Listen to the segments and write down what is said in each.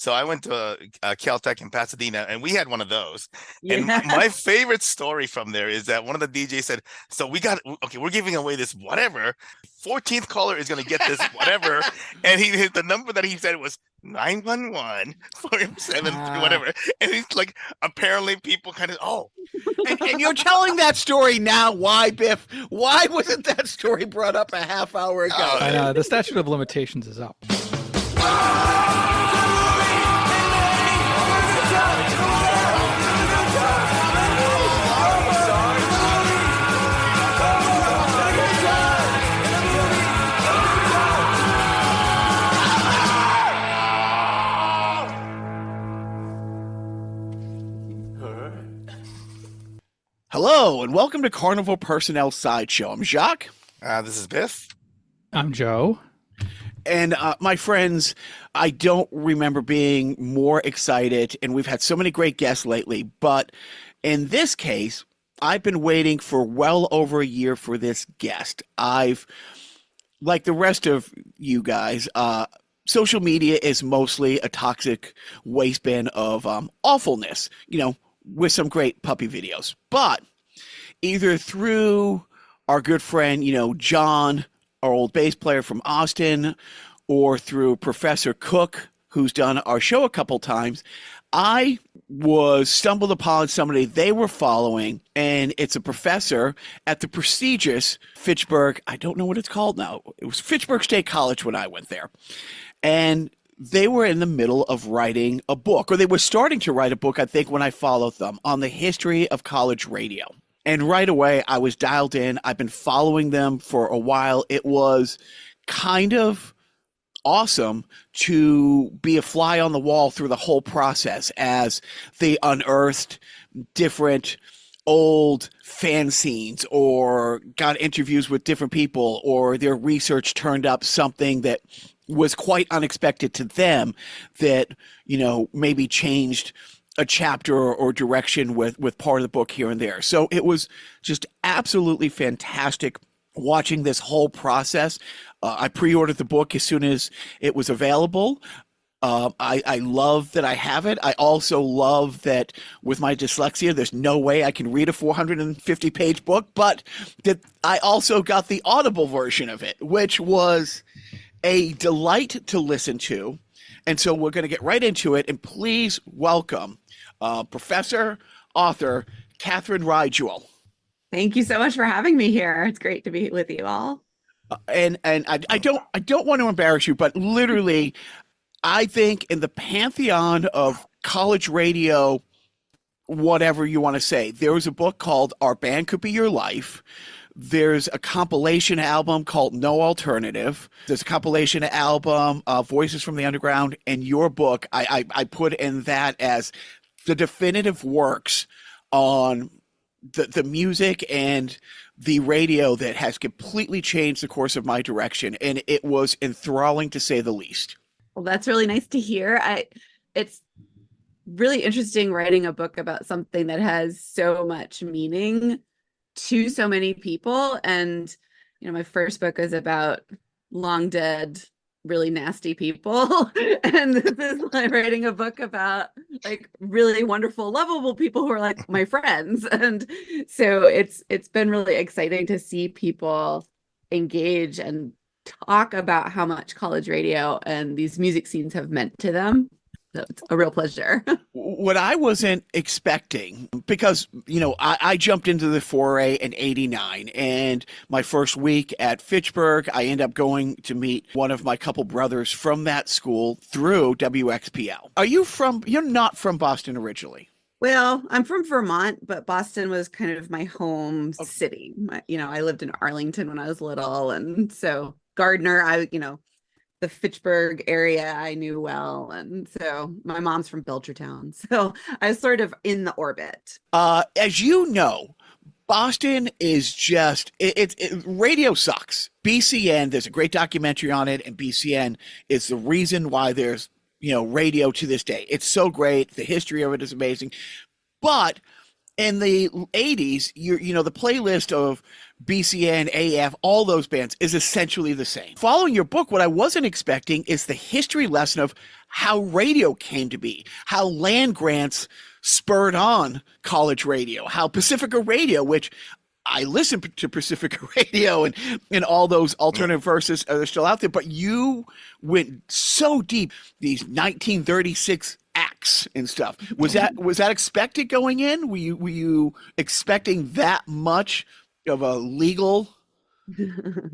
So I went to Caltech in Pasadena, and we had one of those. And Yeah. my favorite story from there is that one of the DJs said, "So we're giving away this whatever. 14th caller is going to get this whatever." And the number that he said was 911 for him, seven Ah. whatever. And he's like, apparently people kind of, oh, And you're telling that story now. Why, Biff? Why wasn't that story brought up a half hour ago? Oh, I know the statute of limitations is up. Hello, and welcome to Carnival Personnel Sideshow. I'm Jacques. this is Biff. I'm Joe. And my friends, I don't remember being more excited, and we've had so many great guests lately, but in this case, I've been waiting for well over a year for this guest. I've, like the rest of you guys, social media is mostly a toxic waste bin of awfulness, with some great puppy videos. But either through our good friend, John, our old bass player from Austin, or through Professor Cook, who's done our show a couple times, I was stumbled upon somebody they were following, and it's a professor at the prestigious Fitchburg, I don't know what it's called now. It was Fitchburg State College when I went there. And they were in the middle of writing a book, or they were starting to write a book, I think, when I followed them, on the history of college radio. And right away, I was dialed in. I've been following them for a while. It was kind of awesome to be a fly on the wall through the whole process as they unearthed different old fanzines or got interviews with different people, or their research turned up something that was quite unexpected to them that, maybe changed a chapter or direction with part of the book here and there. So it was just absolutely fantastic watching this whole process. I pre-ordered the book as soon as it was available. I love that I have it. I also love that with my dyslexia, there's no way I can read a 450-page book, but that I also got the Audible version of it, which was a delight to listen to. And so we're going to get right into it. And please welcome Professor, author, Katherine Jewell. Thank you so much for having me here. It's great to be with you all. And I don't want to embarrass you, but literally, I think in the pantheon of college radio, whatever you want to say, there was a book called Our Band Could Be Your Life. There's a compilation album called No Alternative. There's a compilation album, Voices from the Underground, and your book, I put in that as the definitive works on the music and the radio that has completely changed the course of my direction. And it was enthralling, to say the least. Well, that's really nice to hear. It's really interesting writing a book about something that has so much meaning to so many people. And, my first book is about long dead, really nasty people. And this is like writing a book about like really wonderful, lovable people who are like my friends. And so it's been really exciting to see people engage and talk about how much college radio and these music scenes have meant to them. So it's a real pleasure. What I wasn't expecting, because, I jumped into the foray in '89, and my first week at Fitchburg, I ended up going to meet one of my couple brothers from that school through WXPL. You're not from Boston originally? Well, I'm from Vermont, but Boston was kind of my home city. I lived in Arlington when I was little. And so Gardner, the Fitchburg area I knew well. And so my mom's from Belchertown. So I was sort of in the orbit. As you know, Boston is just, radio sucks. BCN, there's a great documentary on it, and BCN is the reason why there's, radio to this day. It's so great. The history of it is amazing. But In the 80s, the playlist of BCN, AF, all those bands is essentially the same. Following your book, what I wasn't expecting is the history lesson of how radio came to be, how land grants spurred on college radio, how Pacifica Radio, which I listen to Pacifica Radio and all those alternative verses are still out there, but you went so deep, these 1936 acts and stuff. Was that expected going in? Were you expecting that much of a legal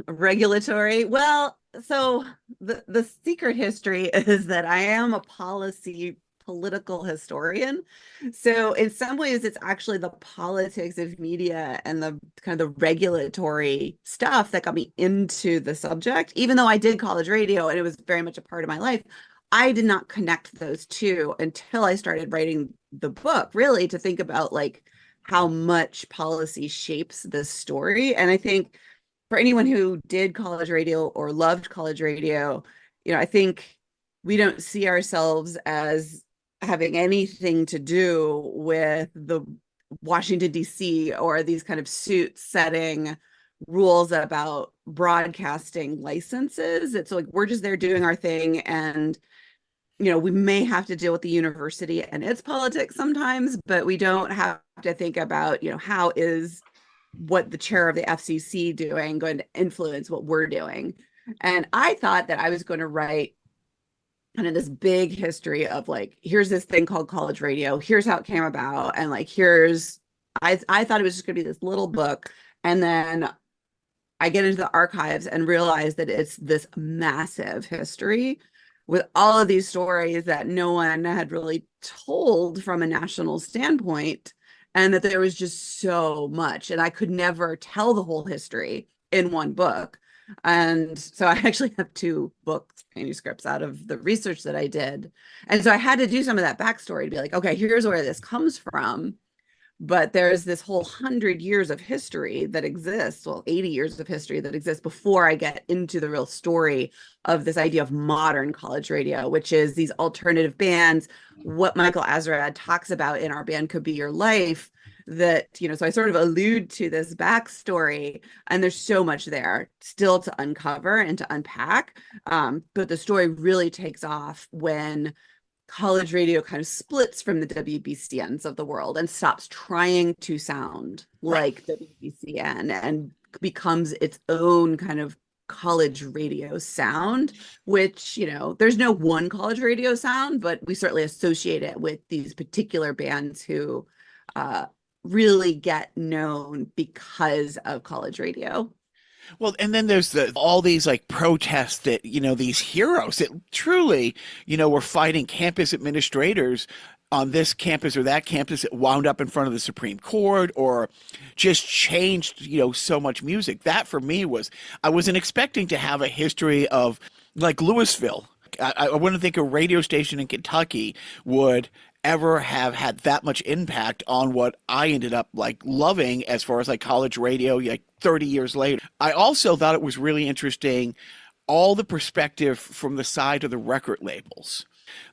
regulatory? Well, so the secret history is that I am a political historian. So in some ways, it's actually the politics of media and the kind of the regulatory stuff that got me into the subject. Even though I did college radio and it was very much a part of my life, I did not connect those two until I started writing the book, really, to think about like how much policy shapes this story. And I think for anyone who did college radio or loved college radio, I think we don't see ourselves as having anything to do with the Washington, D.C. or these kind of suits setting rules about broadcasting licenses. It's like we're just there doing our thing, and we may have to deal with the university and its politics sometimes, but we don't have to think about how is what the chair of the FCC doing going to influence what we're doing. And I thought that I was going to write kind of this big history of like, here's this thing called college radio, here's how it came about, and like I thought it was just going to be this little book, and then I get into the archives and realize that it's this massive history with all of these stories that no one had really told from a national standpoint, and that there was just so much, and I could never tell the whole history in one book. And so I actually have 2 book manuscripts out of the research that I did. And so I had to do some of that backstory to be like, okay, here's where this comes from. But there's this whole 100 years of history that exists, 80 years of history that exists before I get into the real story of this idea of modern college radio, which is these alternative bands, what Michael Azerrad talks about in Our Band Could Be Your Life, that, so I sort of allude to this backstory, and there's so much there still to uncover and to unpack. But the story really takes off when college radio kind of splits from the WBCNs of the world and stops trying to sound like WBCN and becomes its own kind of college radio sound, which, there's no one college radio sound, but we certainly associate it with these particular bands who really get known because of college radio. Well, and then there's all these like protests that, these heroes that truly, were fighting campus administrators on this campus or that campus that wound up in front of the Supreme Court or just changed, so much music. That for me I wasn't expecting to have a history of like Louisville. I wouldn't think a radio station in Kentucky would ever have had that much impact on what I ended up like loving as far as like college radio like 30 years later. I also thought it was really interesting all the perspective from the side of the record labels.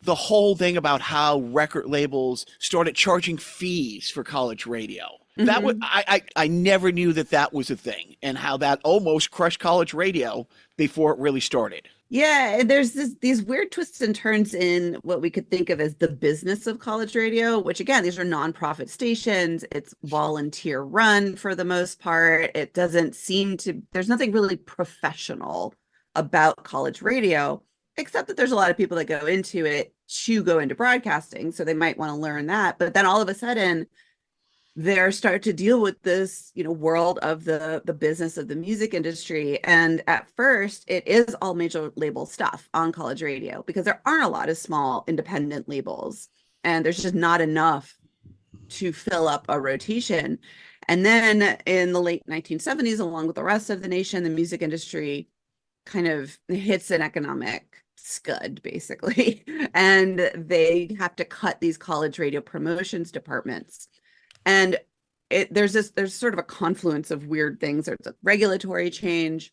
The whole thing about how record labels started charging fees for college radio. Mm-hmm. That was I never knew that was a thing, and how that almost crushed college radio before it really started. Yeah, there's these weird twists and turns in what we could think of as the business of college radio, which again, these are nonprofit stations. It's volunteer run for the most part. It doesn't seem to, there's nothing really professional about college radio, except that there's a lot of people that go into it to go into broadcasting. So they might want to learn that. But then all of a sudden, they start to deal with this, world of the business of the music industry. And at first, it is all major label stuff on college radio because there aren't a lot of small independent labels, and there's just not enough to fill up a rotation. And then in the late 1970s, along with the rest of the nation, the music industry kind of hits an economic scud, basically, and they have to cut these college radio promotions departments. And there's sort of a confluence of weird things. There's a regulatory change.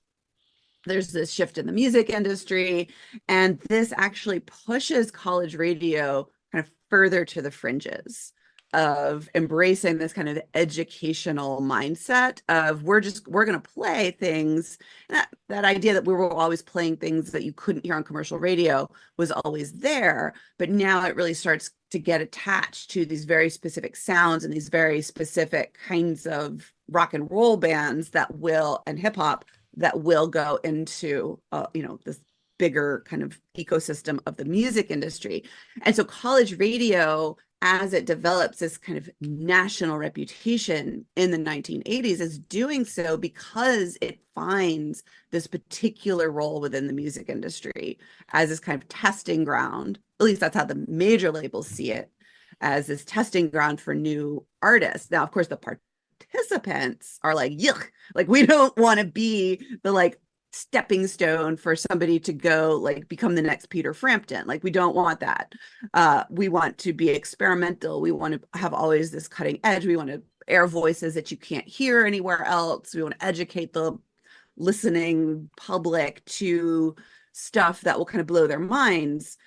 There's this shift in the music industry. And this actually pushes college radio kind of further to the fringes, of embracing this kind of educational mindset of we're going to play things. That idea that we were always playing things that you couldn't hear on commercial radio was always there, but now it really starts to get attached to these very specific sounds and these very specific kinds of rock and roll bands and hip hop that will go into this bigger kind of ecosystem of the music industry. And so college radio, as it develops this kind of national reputation in the 1980s, is doing so because it finds this particular role within the music industry as this kind of testing ground. At least that's how the major labels see it, as this testing ground for new artists. Now, of course, the participants are like, yuck, like we don't want to be the stepping stone for somebody to go become the next Peter Frampton. We don't want that. We want to be experimental. We want to have always this cutting edge. We want to air voices that you can't hear anywhere else. We want to educate the listening public to stuff that will kind of blow their minds.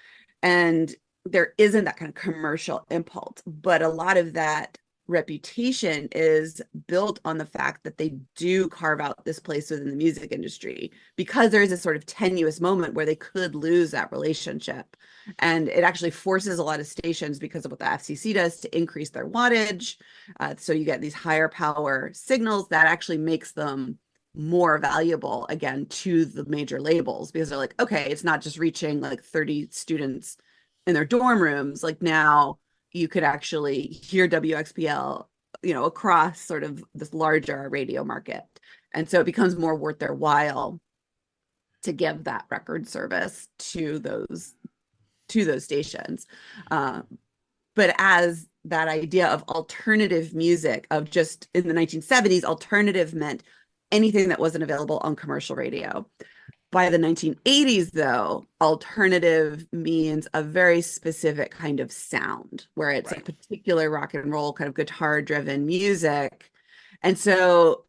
And there isn't that kind of commercial impulse, but a lot of that reputation is built on the fact that they do carve out this place within the music industry, because there is a sort of tenuous moment where they could lose that relationship. And it actually forces a lot of stations, because of what the FCC does, to increase their wattage. So you get these higher power signals that actually makes them more valuable again to the major labels, because they're like, okay, it's not just reaching 30 students in their dorm rooms. Now you could actually hear WXPL, across sort of this larger radio market. And so it becomes more worth their while to give that record service to those stations. But as that idea of alternative music, of just in the 1970s, alternative meant anything that wasn't available on commercial radio. By the 1980s, though, alternative means a very specific kind of sound, where it's a particular rock and roll kind of guitar-driven music. And so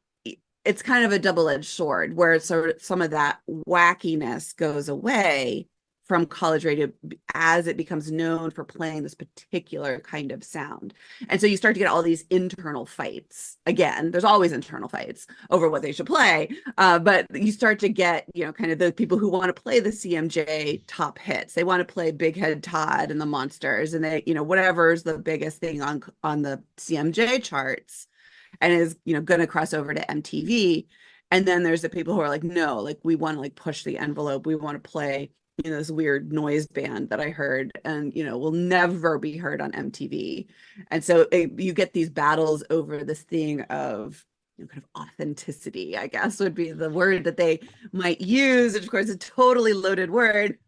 it's kind of a double-edged sword, where sort of some of that wackiness goes away from college radio as it becomes known for playing this particular kind of sound. And so you start to get all these internal fights. Again, there's always internal fights over what they should play, but you start to get, kind of the people who want to play the CMJ top hits. They want to play Big Head Todd and the Monsters, and they, whatever's the biggest thing on the CMJ charts and is, going to cross over to MTV. And then there's the people who are like, no, we want to push the envelope. We want to play this weird noise band that I heard and, will never be heard on MTV. And so you get these battles over this thing of kind of authenticity, I guess would be the word that they might use, which of course is a totally loaded word.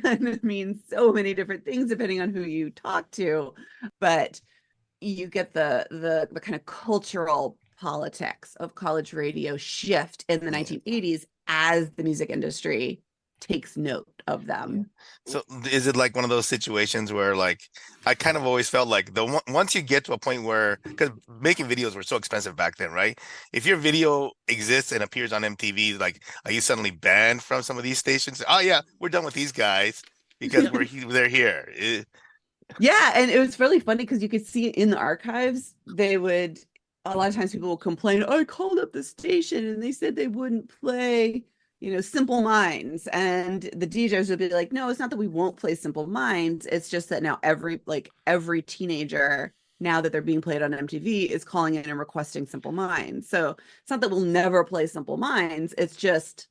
And it means so many different things depending on who you talk to. But you get the kind of cultural politics of college radio shift in the 1980s as the music industry takes note of them. So is it one of those situations where I kind of always felt once you get to a point where, because making videos were so expensive back then, right? If your video exists and appears on MTV, are you suddenly banned from some of these stations? Oh yeah, we're done with these guys because they're here. Yeah, and it was really funny because you could see in the archives, a lot of times people will complain, I called up the station and they said they wouldn't play Simple Minds, and the DJs would be like, no, it's not that we won't play Simple Minds, it's just that now every teenager, now that they're being played on MTV, is calling in and requesting Simple Minds. So it's not that we'll never play Simple Minds, it's just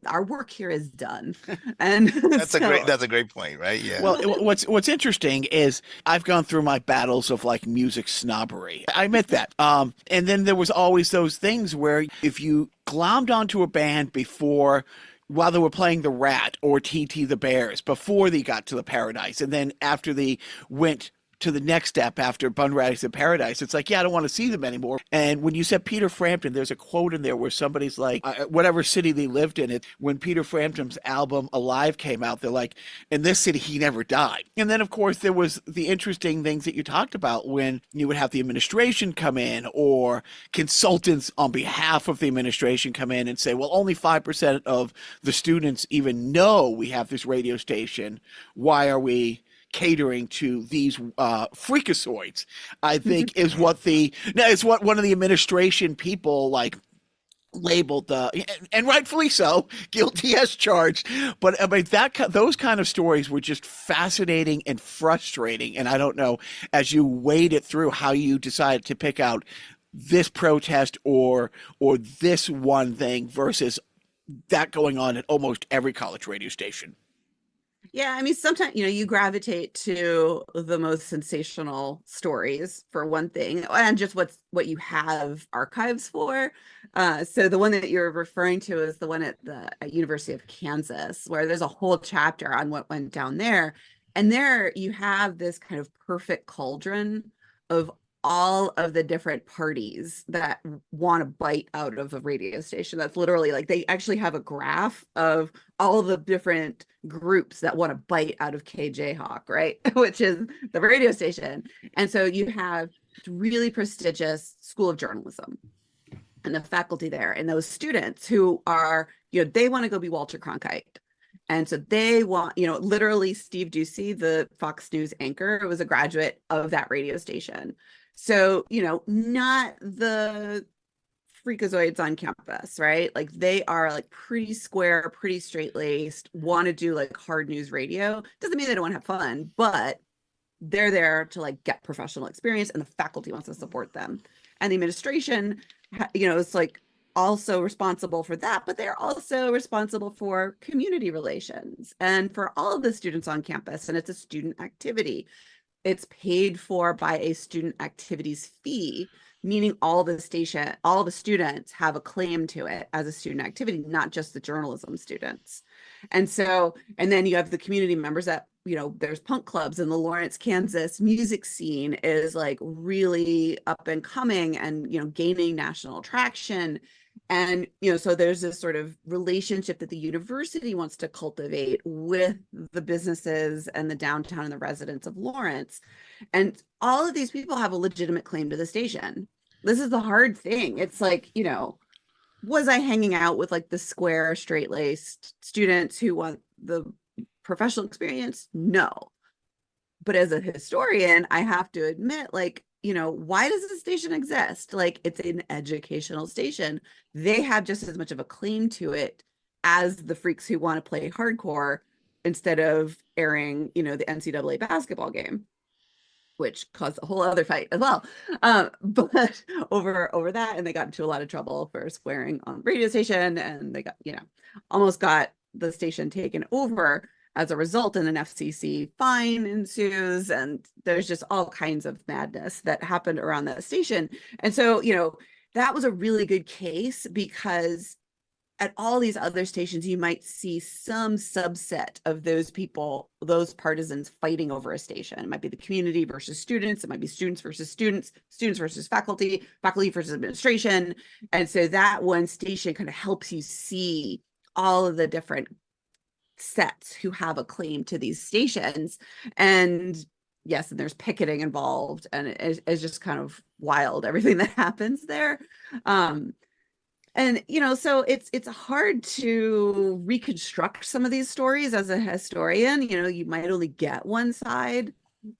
our work here is done. And that's a great point, right? Yeah. Well, what's interesting is I've gone through my battles of music snobbery. I admit that. And then there was always those things where if you glommed onto a band while they were playing the Rat or TT the Bears, before they got to the Paradise, and then after they went to the next step after Bun Radix in Paradise, it's I don't want to see them anymore. And when you said Peter Frampton, there's a quote in there where somebody's whatever city they lived in, when Peter Frampton's album Alive came out, they're like, in this city, he never died. And then, of course, there was the interesting things that you talked about when you would have the administration come in, or consultants on behalf of the administration come in and say, well, only 5% of the students even know we have this radio station. Why are we catering to these freakazoids, I think is what one of the administration people like labeled and rightfully so, guilty as charged. But I mean those kind of stories were just fascinating and frustrating. And I don't know, as you weighed it through, how you decided to pick out this protest or this one thing versus that going on at almost every college radio station. Yeah, I mean, sometimes, you gravitate to the most sensational stories for one thing, and just what you have archives for. So the one that you're referring to is the one at the University of Kansas, where there's a whole chapter on what went down there. And there you have this kind of perfect cauldron of all of the different parties that want to bite out of a radio station. That's literally like, they actually have a graph of all the different groups that want to bite out of KJ Hawk, right? Which is the radio station. And so you have really prestigious School of Journalism and the faculty there, and those students who are, they want to go be Walter Cronkite. And so they want, literally Steve Doocy, the Fox News anchor, was a graduate of that radio station. So, not the freakazoids on campus, right? Like, they are like pretty square, pretty straight-laced, want to do like hard news radio. Doesn't mean they don't want to have fun, but they're there to like get professional experience, and the faculty wants to support them. And the administration, is like also responsible for that, but they're also responsible for community relations and for all of the students on campus. And it's a student activity. It's paid for by a student activities fee, meaning all the students have a claim to it as a student activity, not just the journalism students. And then you have the community members that, there's punk clubs, and the Lawrence, Kansas music scene is like really up and coming and, gaining national traction. And, so there's this sort of relationship that the university wants to cultivate with the businesses and the downtown and the residents of Lawrence. And all of these people have a legitimate claim to the station. This is the hard thing. It's like, was I hanging out with like the square, straight-laced students who want the professional experience? No. But as a historian, I have to admit, like, why does the station exist? Like, it's an educational station. They have just as much of a claim to it as the freaks who want to play hardcore instead of airing, the NCAA basketball game, which caused a whole other fight as well. But over that, and they got into a lot of trouble for swearing on the radio station, and they got, almost got the station taken over as a result, and an FCC fine ensues, and there's just all kinds of madness that happened around that station. And so, that was a really good case, because at all these other stations, you might see some subset of those people, those partisans fighting over a station. It might be the community versus students. It might be students versus students, students versus faculty, faculty versus administration. And so that one station kind of helps you see all of the different sets who have a claim to these stations. And yes, and there's picketing involved, and it's just kind of wild, everything that happens there. And so it's hard to reconstruct some of these stories as a historian. You might only get one side.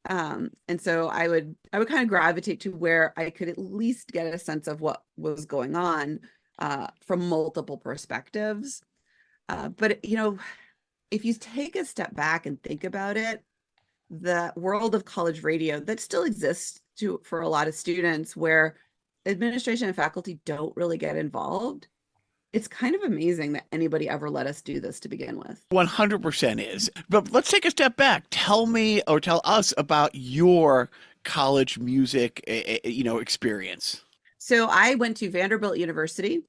And so I would kind of gravitate to where I could at least get a sense of what was going on from multiple perspectives. But if you take a step back and think about it, the world of college radio that still exists for a lot of students, where administration and faculty don't really get involved, it's kind of amazing that anybody ever let us do this to begin with. 100% is. But let's take a step back. Tell me, or tell us, about your college music, experience. So I went to Vanderbilt University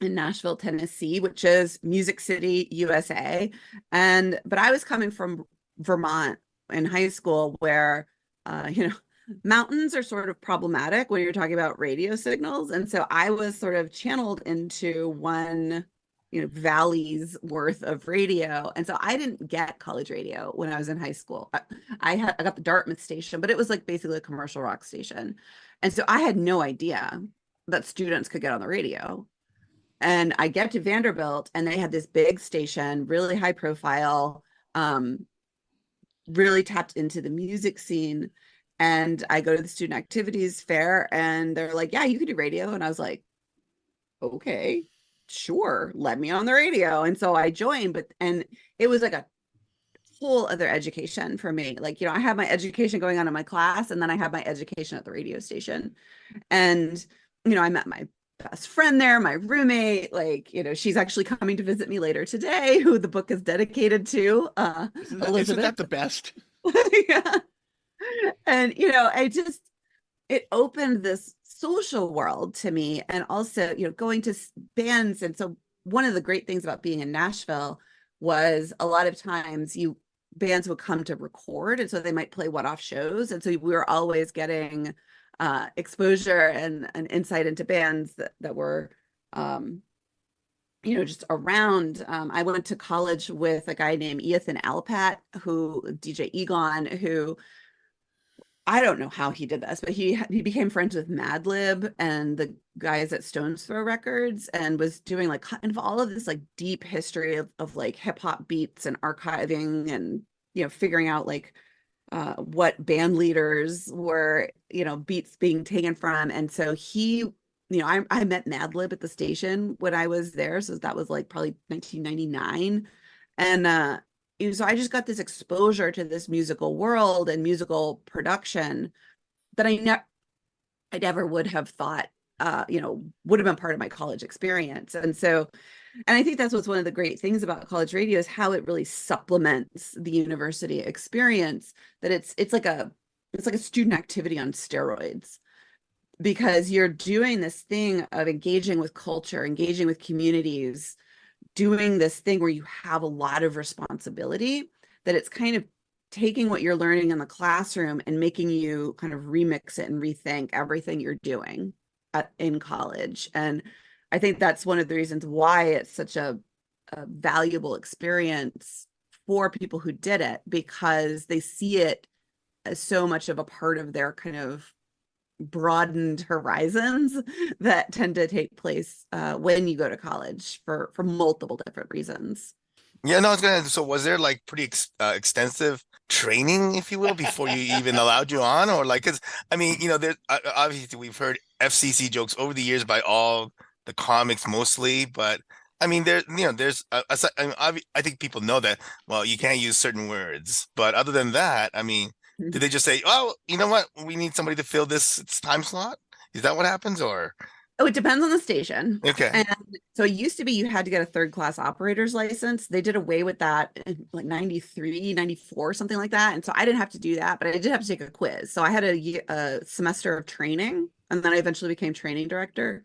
in Nashville, Tennessee, which is Music City, USA. But I was coming from Vermont in high school, where, mountains are sort of problematic when you're talking about radio signals. And so I was sort of channeled into one, valley's worth of radio. And so I didn't get college radio when I was in high school. I got the Dartmouth station, but it was like basically a commercial rock station. And so I had no idea that students could get on the radio. And I get to Vanderbilt, and they had this big station, really high profile, really tapped into the music scene. And I go to the student activities fair and they're like, yeah, you could do radio. And I was like, okay, sure, let me on the radio. And so I joined, and it was like a whole other education for me. Like, I had my education going on in my class, and then I had my education at the radio station. And, I met my best friend there, my roommate, like, she's actually coming to visit me later today, who the book is dedicated to, Elizabeth. Isn't that the best? Yeah. And, it opened this social world to me. And also, going to bands. And so one of the great things about being in Nashville was a lot of times bands would come to record. And so they might play one-off shows. And so we were always getting exposure and insight into bands that were, just around. I went to college with a guy named Ethan Alpat, DJ Egon, who I don't know how he did this, but he became friends with Madlib and the guys at Stones Throw Records, and was doing like kind of all of this like deep history of like hip hop beats and archiving and, figuring out like what band leaders were, beats being taken from. And so I met Madlib at the station when I was there. So that was like probably 1999. And, so I just got this exposure to this musical world and musical production that I never would have thought, would have been part of my college experience. And I think that's what's one of the great things about college radio is how it really supplements the university experience, that it's like a student activity on steroids, because you're doing this thing of engaging with culture, engaging with communities, doing this thing where you have a lot of responsibility, that it's kind of taking what you're learning in the classroom and making you kind of remix it and rethink everything you're doing in college. And I think that's one of the reasons why it's such a valuable experience for people who did it, because they see it as so much of a part of their kind of broadened horizons that tend to take place when you go to college for multiple different reasons. Yeah, no, so was there like pretty extensive training, if you will, before you even allowed you on? Or like, because I mean, there's obviously we've heard FCC jokes over the years by all the comics mostly, but I mean, there's I think people know that, well, you can't use certain words, but other than that, I mean, did they just say, oh, you know what, we need somebody to fill this time slot? Is that what happens? Or Oh, it depends on the station. okay. And so it used to be you had to get a third class operator's license. They did away with that in like 93, 94, something like that. And so I didn't have to do that, but I did have to take a quiz. So I had a semester of training, and then I eventually became training director.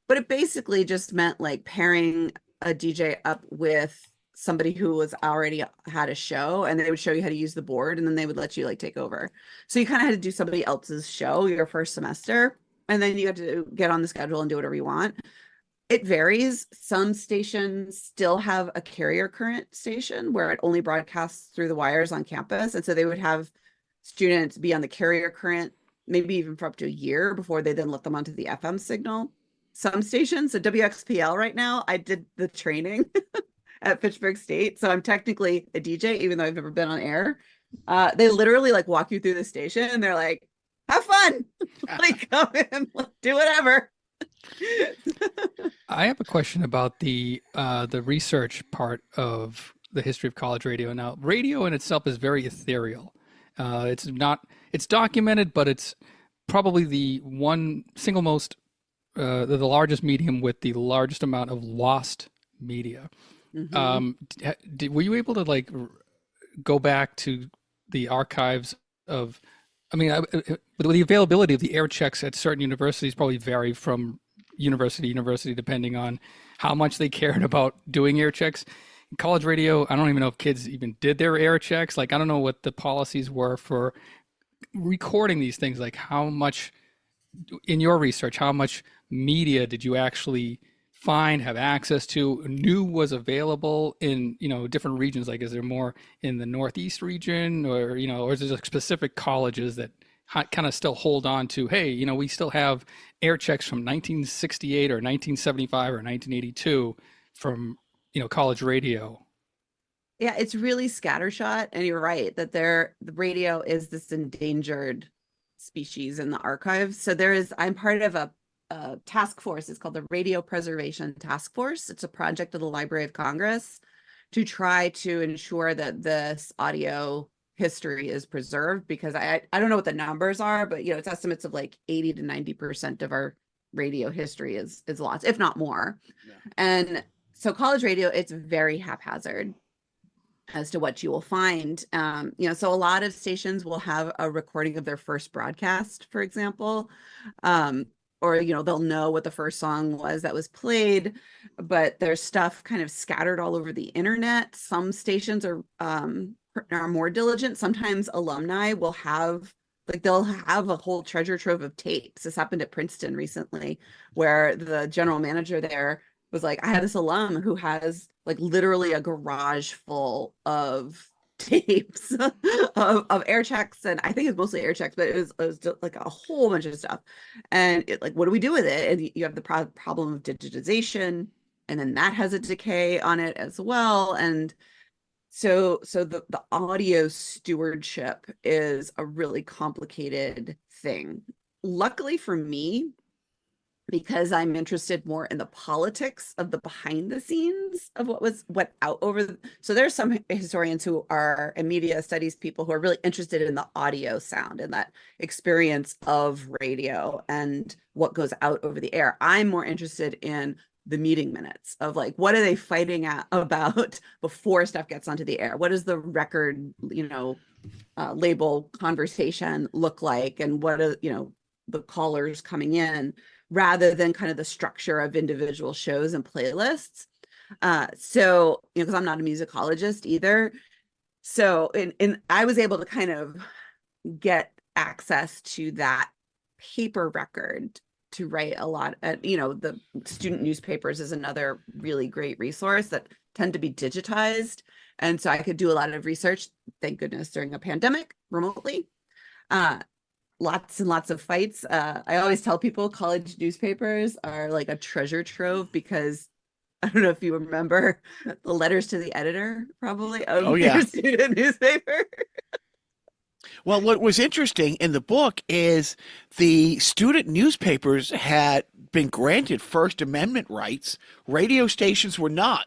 But it basically just meant like pairing a DJ up with somebody who was already had a show, and they would show you how to use the board, and then they would let you like take over. So you kind of had to do somebody else's show your first semester, and then you had to get on the schedule and do whatever you want. It varies. Some stations still have a carrier current station where it only broadcasts through the wires on campus, and so they would have students be on the carrier current maybe even for up to a year before they then let them onto the FM signal. Some stations, so WXPL right now, I did the training at Fitchburg State. So I'm technically a DJ, even though I've never been on air. They literally like walk you through the station and they're like, have fun. Like, come in, do whatever. I have a question about the research part of the history of college radio. Now, radio in itself is very ethereal. It's documented, but it's probably the single most, the largest medium with the largest amount of lost media. Mm-hmm. Were you able to like go back to the archives of, I mean, the availability of the air checks at certain universities probably vary from university to university depending on how much they cared about doing air checks. In college radio, I don't even know if kids even did their air checks. Like, I don't know what the policies were for recording these things. Like, how much, in your research, how much media did you actually have access to, knew was available in, different regions? Like, is there more in the Northeast region, or, or is there like specific colleges that kind of still hold on to, hey, we still have air checks from 1968 or 1975 or 1982 from, college radio? Yeah, it's really scattershot, and you're right that the radio is this endangered species in the archives. So I'm part of a task force. It's called the Radio Preservation Task Force. It's a project of the Library of Congress to try to ensure that this audio history is preserved, because I don't know what the numbers are, but it's estimates of like 80 to 90% of our radio history is lost, if not more. Yeah. And so college radio, it's very haphazard as to what you will find. So a lot of stations will have a recording of their first broadcast, for example, or they'll know what the first song was that was played, but there's stuff kind of scattered all over the internet. Some stations are more diligent. Sometimes alumni will have, like, they'll have a whole treasure trove of tapes. This happened at Princeton recently, where the general manager there was like, I have this alum who has like literally a garage full of tapes of air checks, and I think it's mostly air checks, but it was like a whole bunch of stuff. And what do we do with it? And you have the problem of digitization, and then that has a decay on it as well. And so the audio stewardship is a really complicated thing. Luckily for me, because I'm interested more in the politics of the behind the scenes of what went out over. So there's some historians who are, and media studies people, who are really interested in the audio sound and that experience of radio and what goes out over the air. I'm more interested in the meeting minutes of, like, what are they fighting about before stuff gets onto the air? What does the record, label conversation look like? And what are, the callers coming in, rather than kind of the structure of individual shows and playlists. So, because I'm not a musicologist either. So, I was able to kind of get access to that paper record to write a lot. The student newspapers is another really great resource that tend to be digitized. And so I could do a lot of research, thank goodness, during a pandemic remotely. Lots and lots of fights. I always tell people college newspapers are like a treasure trove, because I don't know if you remember the letters to the editor, probably, of your student newspaper. Well, what was interesting in the book is the student newspapers had been granted First Amendment rights. Radio stations were not.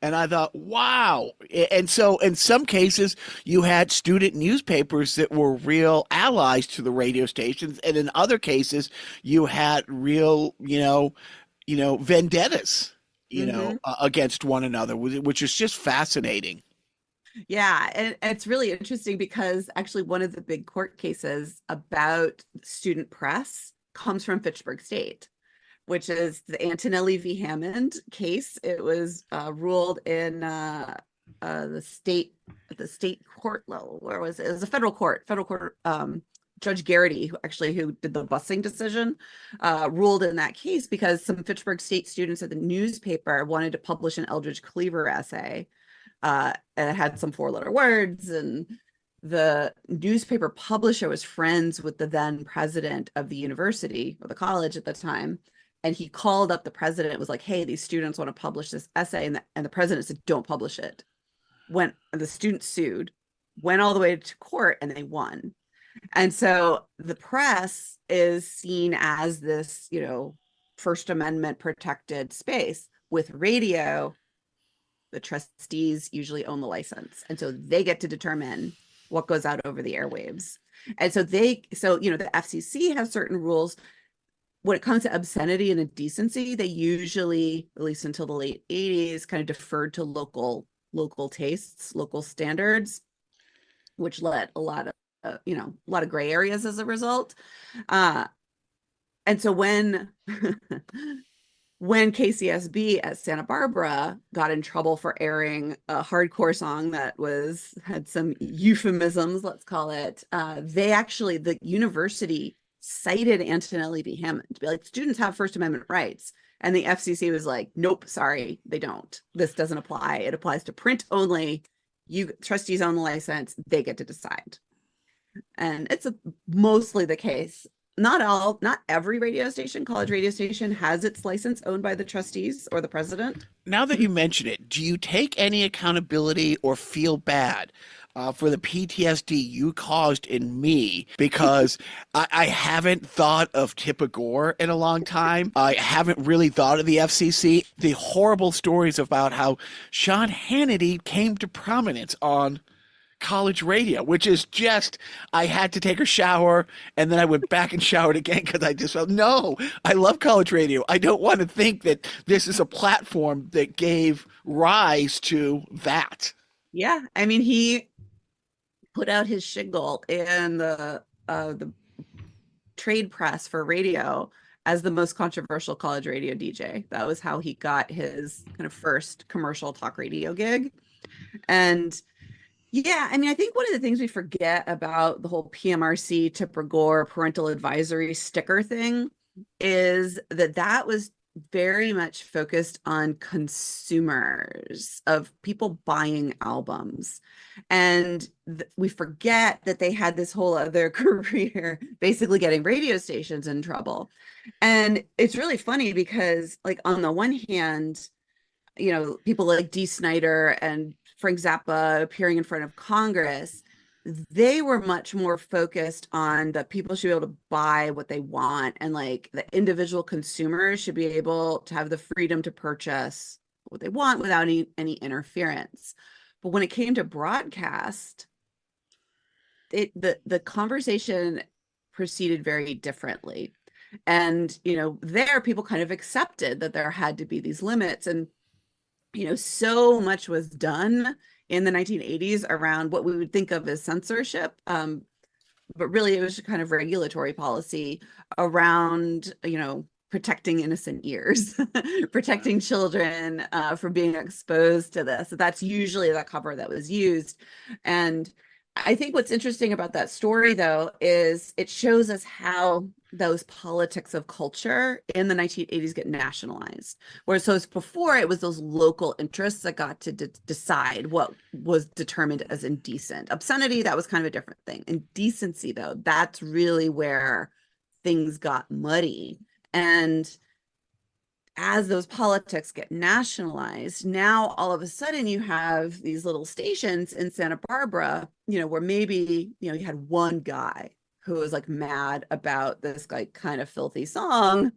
And I thought, wow. And so in some cases, you had student newspapers that were real allies to the radio stations. And in other cases, you had real, vendettas, against one another, which is just fascinating. Yeah, and it's really interesting, because actually one of the big court cases about student press comes from Fitchburg State, which is the Antonelli v. Hammond case. It was ruled in the state court level. Where was it? It was a federal court. Judge Garrity, who did the busing decision, ruled in that case because some Fitchburg State students at the newspaper wanted to publish an Eldridge Cleaver essay, and it had some 4-letter words, and the newspaper publisher was friends with the then president of the university, or the college at the time. And he called up the president, was like, hey, these students want to publish this essay. And the president said, don't publish it. When the students sued, went all the way to court, and they won. And so the press is seen as this, First Amendment protected space. With radio, the trustees usually own the license. And so they get to determine what goes out over the airwaves. And so the FCC has certain rules. When it comes to obscenity and indecency, they usually, at least until the late 80s, kind of deferred to local tastes, local standards, which led a lot of gray areas as a result. And so when KCSB at Santa Barbara got in trouble for airing a hardcore song that had some euphemisms, let's call it, the university cited Antonelli v. Hammond to be like, students have First Amendment rights. And the FCC was like, nope, sorry, they don't. This doesn't apply. It applies to print only. You trustees own the license. They get to decide. And it's mostly the case not every radio station, college radio station, has its license owned by the trustees or the president. Now that you mention it, do you take any accountability or feel bad for the PTSD you caused in me? Because I haven't thought of Tipper Gore in a long time. I haven't really thought of the FCC. The horrible stories about how Sean Hannity came to prominence on college radio, which is just, I had to take a shower and then I went back and showered again because I just felt, no, I love college radio. I don't want to think that this is a platform that gave rise to that. Yeah, I mean, he put out his shingle in the trade press for radio as the most controversial college radio DJ. That was how he got his kind of first commercial talk radio gig. And yeah, I mean, I think one of the things we forget about the whole PMRC, Tipper Gore, parental advisory sticker thing is that that was very much focused on consumers, of people buying albums. And we forget that they had this whole other career basically getting radio stations in trouble. And it's really funny because, like, on the one hand, you know, people like Dee Snider and Frank Zappa appearing in front of Congress, they were much more focused on that people should be able to buy what they want, and like the individual consumers should be able to have the freedom to purchase what they want without any interference. But when it came to broadcast, the conversation proceeded very differently. And, you know, there people kind of accepted that there had to be these limits. And you know, so much was done in the 1980s around what we would think of as censorship. But really it was kind of regulatory policy around, you know, protecting innocent ears, protecting children from being exposed to this. That's usually the cover that was used. And I think what's interesting about that story, though, is it shows us how those politics of culture in the 1980s get nationalized. Whereas so before, it was those local interests that got to decide what was determined as indecent. Obscenity, that was kind of a different thing. Indecency, though, that's really where things got muddy. And as those politics get nationalized, now all of a sudden you have these little stations in Santa Barbara, you know, where maybe, you know, you had one guy who was like mad about this like kind of filthy song.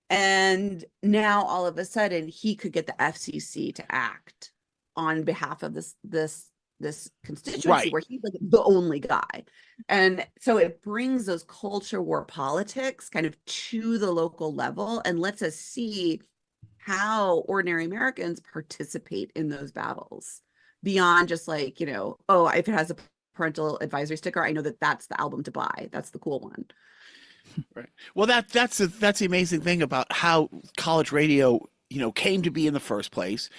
And now all of a sudden he could get the FCC to act on behalf of this constituency, Right. where he's like the only guy. And so it brings those culture war politics kind of to the local level and lets us see how ordinary Americans participate in those battles beyond just like, you know, oh, if it has a parental advisory sticker, I know that that's the album to buy. That's the cool one. Right. Well, that's the amazing thing about how college radio, you know, came to be in the first place.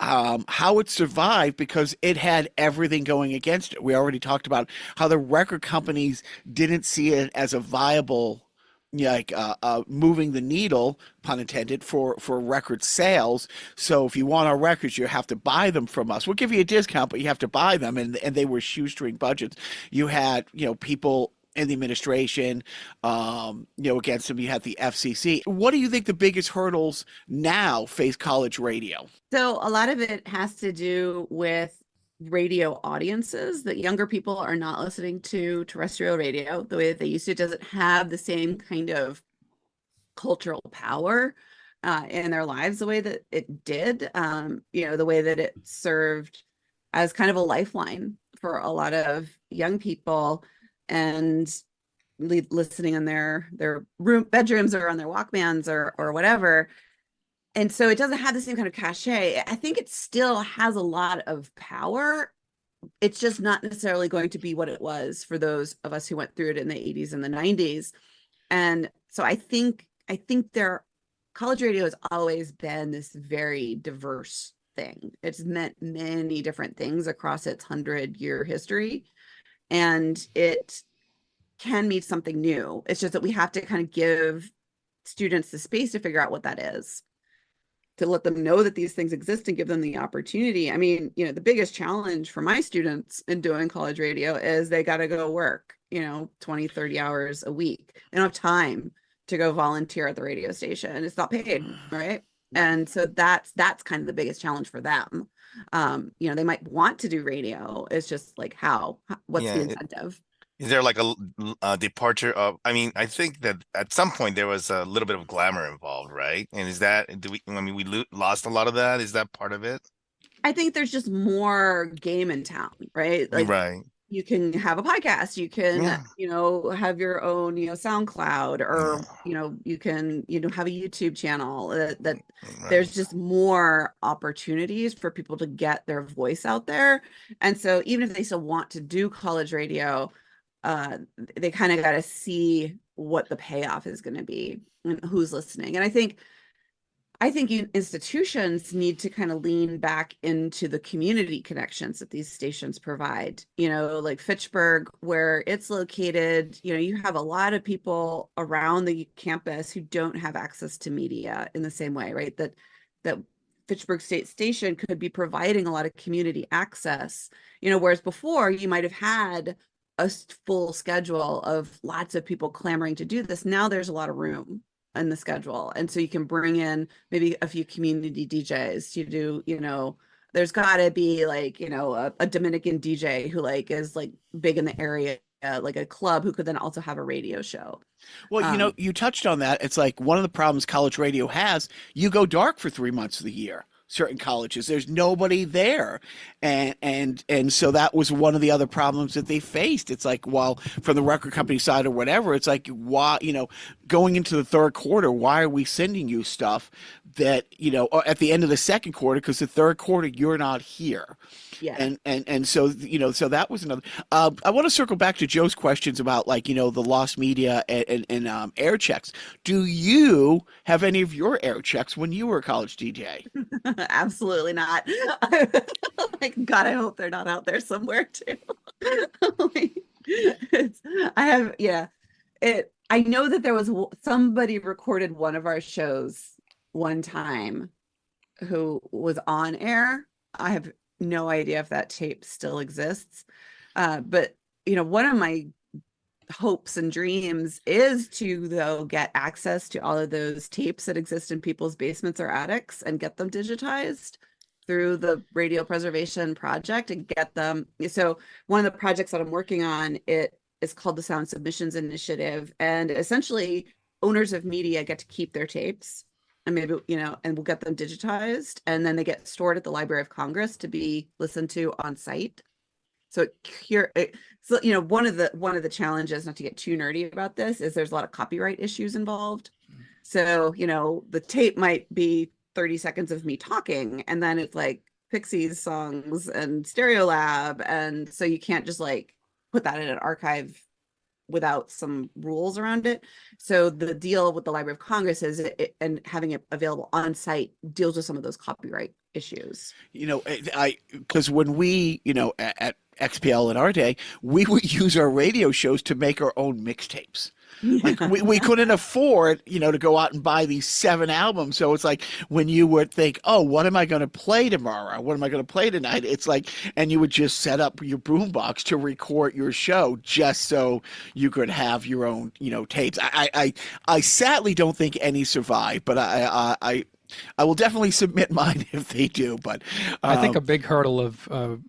How it survived because it had everything going against it. We already talked about how the record companies didn't see it as a viable, like moving the needle, pun intended, for record sales. So if you want our records, you have to buy them from us. We'll give you a discount, but you have to buy them, and they were shoestring budgets. You had, you know, people in the administration, you know, against them. You had the FCC. What do you think the biggest hurdles now face college radio? So a lot of it has to do with radio audiences, that younger people are not listening to terrestrial radio the way that they used to. It doesn't have the same kind of cultural power in their lives the way that it did, you know, the way that it served as kind of a lifeline for a lot of young people, and listening in their bedrooms or on their Walkmans or whatever. And so it doesn't have the same kind of cachet. I think it still has a lot of power. It's just not necessarily going to be what it was for those of us who went through it in the 80s and the 90s. And so I think college radio has always been this very diverse thing. It's meant many different things across its 100-year history. And it can mean something new. It's just that we have to kind of give students the space to figure out what that is. to let them know that these things exist and give them the opportunity. I mean, the biggest challenge for my students in doing college radio is they got to go work, 20, 30 hours a week. They don't have time to go volunteer at the radio station. It's not paid, right? And so that's kind of the biggest challenge for them. They might want to do radio. It's just like what's the incentive? Is there like a departure of, I mean, I think that at some point there was a little bit of glamour involved, right? And we lost a lot of that. Is that part of it? I think there's just more game in town, right? Like, right. You can have a podcast, you can, have your own, SoundCloud, or, you can, have a YouTube channel that right. There's just more opportunities for people to get their voice out there. And so even if they still want to do college radio, they kind of got to see what the payoff is going to be and who's listening. And I think institutions need to kind of lean back into the community connections that these stations provide, like Fitchburg, where it's located, you have a lot of people around the campus who don't have access to media in the same way, right? That Fitchburg State Station could be providing a lot of community access, whereas before you might have had a full schedule of lots of people clamoring to do this. Now there's a lot of room in the schedule. And so you can bring in maybe a few community DJs to do, there's gotta be like, a Dominican DJ who is big in the area, like a club who could then also have a radio show. Well, you touched on that. It's like one of the problems college radio has, you go dark for 3 months of the year. Certain colleges, there's nobody there, and so that was one of the other problems that they faced. It's like, well, from the record company side or whatever, it's like, why, going into the third quarter, why are we sending you stuff that, at the end of the second quarter, because the third quarter you're not here. Yeah. And so, so that was another. I want to circle back to Joe's questions about the lost media and air checks. Do you have any of your air checks when you were a college DJ? Absolutely not. God, I hope they're not out there somewhere too. I know that there was somebody recorded one of our shows one time who was on air. I have no idea if that tape still exists. But one of my hopes and dreams is to, though, get access to all of those tapes that exist in people's basements or attics and get them digitized through the Radio Preservation Project and get them. So one of the projects that I'm working on, it is called the Sound Submissions Initiative. And essentially owners of media get to keep their tapes, and maybe, and we'll get them digitized, and then they get stored at the Library of Congress to be listened to on site. So one of the challenges, not to get too nerdy about this, is there's a lot of copyright issues involved. So, the tape might be 30 seconds of me talking, and then it's like Pixies songs and Stereolab. And so you can't just put that in an archive without some rules around it. So the deal with the Library of Congress is and having it available on site deals with some of those copyright issues. Because when we, at XPL in our day, we would use our radio shows to make our own mixtapes. Like we couldn't afford, to go out and buy these 7 albums. So it's like when you would think, oh, what am I going to play tomorrow? What am I going to play tonight? It's like, and you would just set up your boombox to record your show just so you could have your own, tapes. I sadly don't think any survive, but I will definitely submit mine if they do. But I think a big hurdle of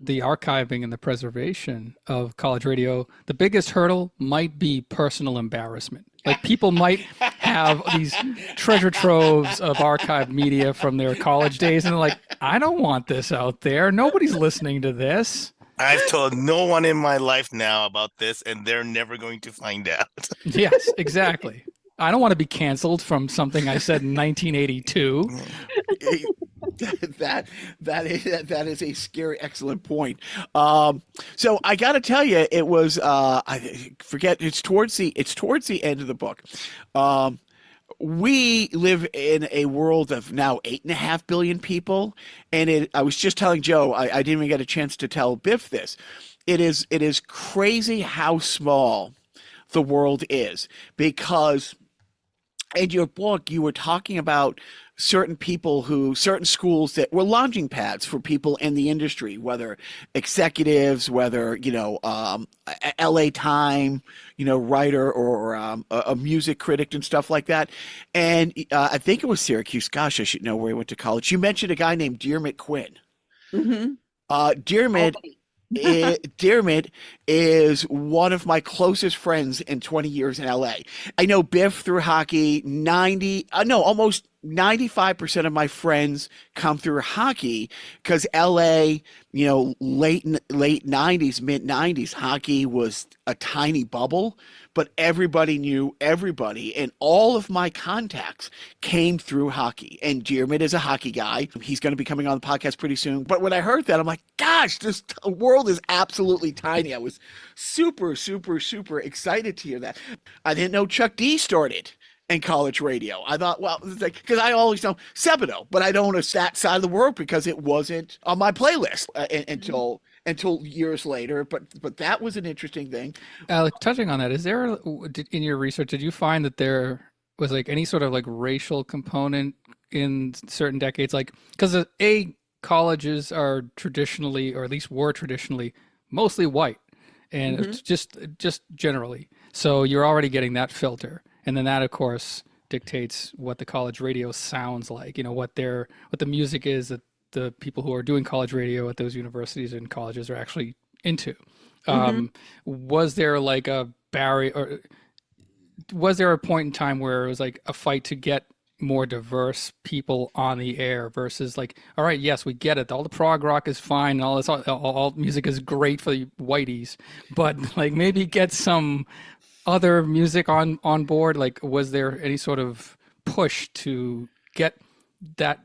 the archiving and the preservation of college radio, the biggest hurdle might be personal embarrassment. Like people might have these treasure troves of archived media from their college days, and they're like, I don't want this out there. Nobody's listening to this. I've told no one in my life now about this, and they're never going to find out. Yes, exactly. I don't want to be canceled from something I said in 1982. That is a scary, excellent point. So I got to tell you, it was I forget. It's towards the end of the book. We live in a world of now 8.5 billion people, and I was just telling Joe, I didn't even get a chance to tell Biff this. It is crazy how small the world is, because in your book, you were talking about certain schools that were launching pads for people in the industry, whether executives, whether, LA Time, writer or a music critic and stuff like that. And I think it was Syracuse. Gosh, I should know where he went to college. You mentioned a guy named Dearmit Quinn. Mm-hmm. Dearmit Dearmit is one of my closest friends in 20 years in LA. I know Biff through hockey. Almost 95% of my friends come through hockey because LA, late 90s, mid 90s, hockey was a tiny bubble, but everybody knew everybody. And all of my contacts came through hockey. And Dearmit is a hockey guy. He's going to be coming on the podcast pretty soon. But when I heard that, I'm like, gosh, this world is absolutely tiny. I was super, super, super excited to hear that. I didn't know Chuck D started in college radio. I thought, well, because I always know Sebado, but I don't know that side of the world because it wasn't on my playlist until years later. But that was an interesting thing. Touching on that, in your research, did you find that there was any sort of racial component in certain decades? Because colleges are traditionally, or at least were traditionally, mostly white, and it's just generally. So you're already getting that filter. And then that, of course, dictates what the college radio sounds like, what the music is that the people who are doing college radio at those universities and colleges are actually into. Was there a barrier, or was there a point in time where it was a fight to get more diverse people on the air versus all right, yes, we get it. All the prog rock is fine. And all this, all music is great for the whiteys, but maybe get some other music on board? Was there any sort of push to get that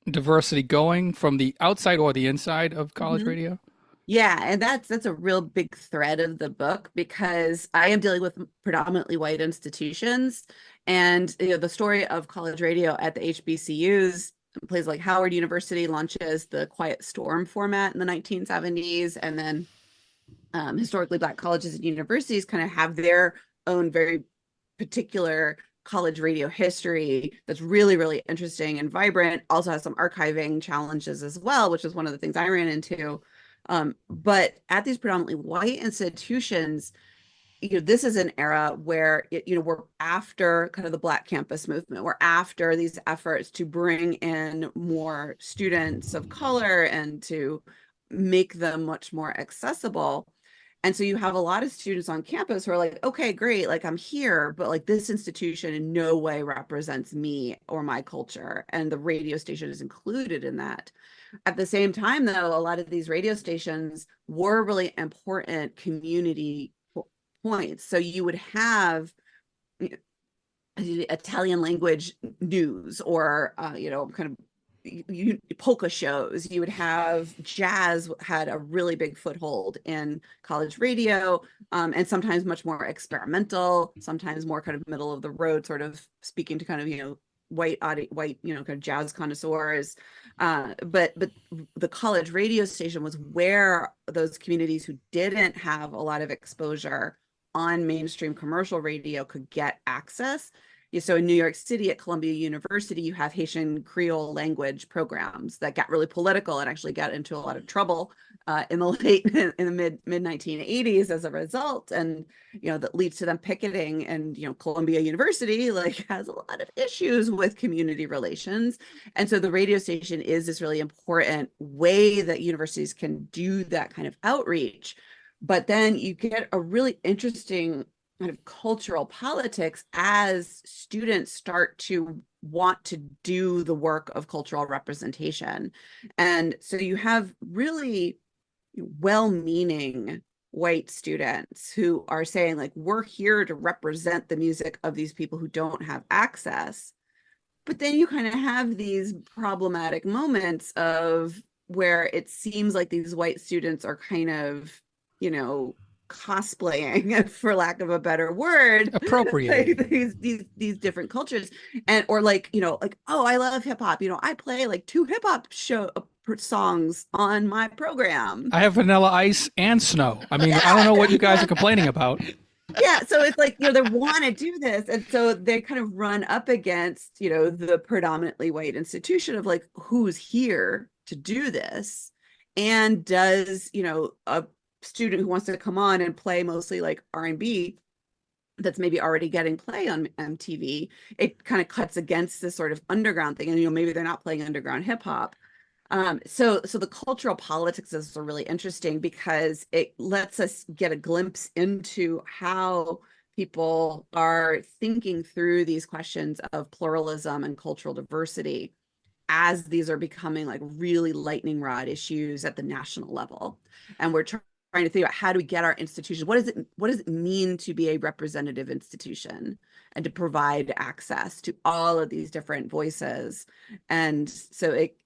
diversity going from the outside or the inside of college radio? Yeah, and that's a real big thread of the book, because I am dealing with predominantly white institutions, and the story of college radio at the HBCUs, places like Howard University launches the Quiet Storm format in the 1970s, and then historically Black colleges and universities kind of have their own very particular college radio history that's really, really interesting and vibrant. Also has some archiving challenges as well, which is one of the things I ran into. But at these predominantly white institutions, this is an era where we're after kind of the Black campus movement. We're after these efforts to bring in more students of color and to make them much more accessible. And so you have a lot of students on campus who are like, okay, great, I'm here, but this institution in no way represents me or my culture. And the radio station is included in that. At the same time, though, a lot of these radio stations were really important community points. So you would have Italian language news, or, kind of polka shows. You would have jazz had a really big foothold in college radio, and sometimes much more experimental, sometimes more kind of middle of the road, sort of speaking to kind of white kind of jazz connoisseurs. But the college radio station was where those communities who didn't have a lot of exposure on mainstream commercial radio could get access. So in New York City at Columbia University, you have Haitian Creole language programs that got really political and actually got into a lot of trouble in the mid 1980s as a result. And, that leads to them picketing. And, Columbia University has a lot of issues with community relations. And so the radio station is this really important way that universities can do that kind of outreach. But then you get a really interesting kind of cultural politics as students start to want to do the work of cultural representation. And so you have really well-meaning white students who are saying we're here to represent the music of these people who don't have access. But then you kind of have these problematic moments of where it seems like these white students are kind of, cosplaying, for lack of a better word, appropriate these different cultures, and or oh, I love hip hop, I play 2 hip hop songs on my program. I have Vanilla Ice and Snow. I mean, I don't know what you guys are complaining about. Yeah, so it's like, they want to do this, and so they kind of run up against, the predominantly white institution of like, who's here to do this, and does, a student who wants to come on and play mostly like R&B that's maybe already getting play on MTV, it kind of cuts against this sort of underground thing, and maybe they're not playing underground hip hop. So the cultural politics is really interesting because it lets us get a glimpse into how people are thinking through these questions of pluralism and cultural diversity as these are becoming like really lightning rod issues at the national level. And we're trying to think about, how do we get our institutions, what does it mean to be a representative institution and to provide access to all of these different voices. And so it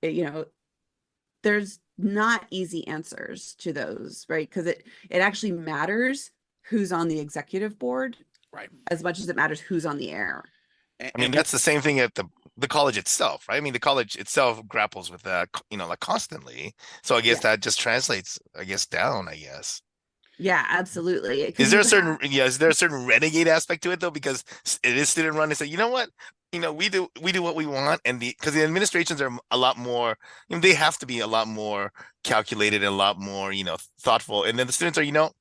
there's not easy answers to those, right? Because it actually matters who's on the executive board, Right. as much as it matters who's on the air. I mean, that's the same thing at the college itself, right? I mean, the college itself grapples with that, like constantly. So I guess that just translates, I guess, down, I guess. Yeah, absolutely. Is there a certain renegade aspect to it though? Because it is student run. They say, you know what? We do what we want, and because the administrations are a lot more, they have to be a lot more calculated and a lot more, thoughtful. And then the students are,